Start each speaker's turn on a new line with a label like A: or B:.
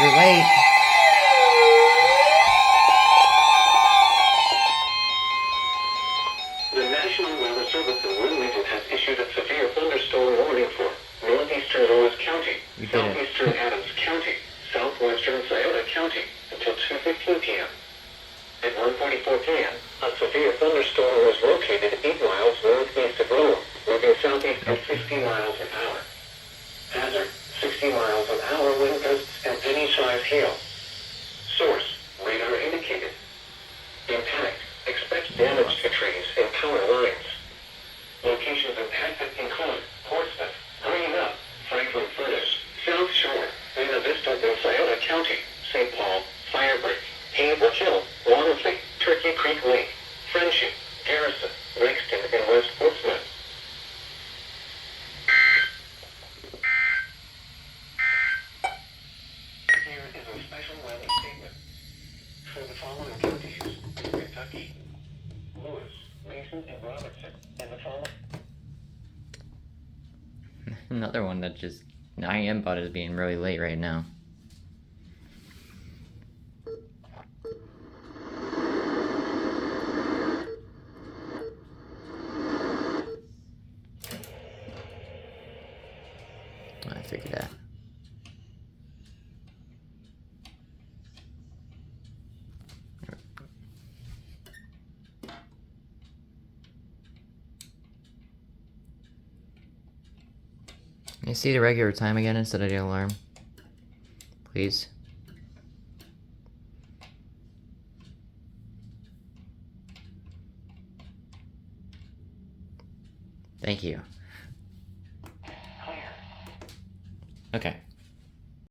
A: You're late.
B: The National Weather Service in Wind Region has issued a severe thunderstorm warning for northeastern Lewis County, southeastern Adams County, southwestern Scioto County until 2:15 p.m. At 1:44 p.m., a severe thunderstorm was located 8 miles northeast of Rome, moving southeast at 60 miles an hour. Hazard, 60 miles an hour wind gusts and penny-sized hail. Source, radar indicated. Impact, expect damage to trees and power lines. Locations impacted include Portsmouth, Green Up, Franklin Furnace, South Shore, Buena Vista in Scioto County, St. Paul, Firebridge, Hayward Hill, Wansley, Turkey Creek Lake, Friendship, Garrison, Rexton, and West Portsmouth. Here is a special weather statement. For the following counties, Kentucky, Lewis, Mason, and Robertson, and the following.
A: Another one that just... I am about is being really late right now. I figured that. Can you see the regular time again instead of the alarm? Please. Thank you. Okay.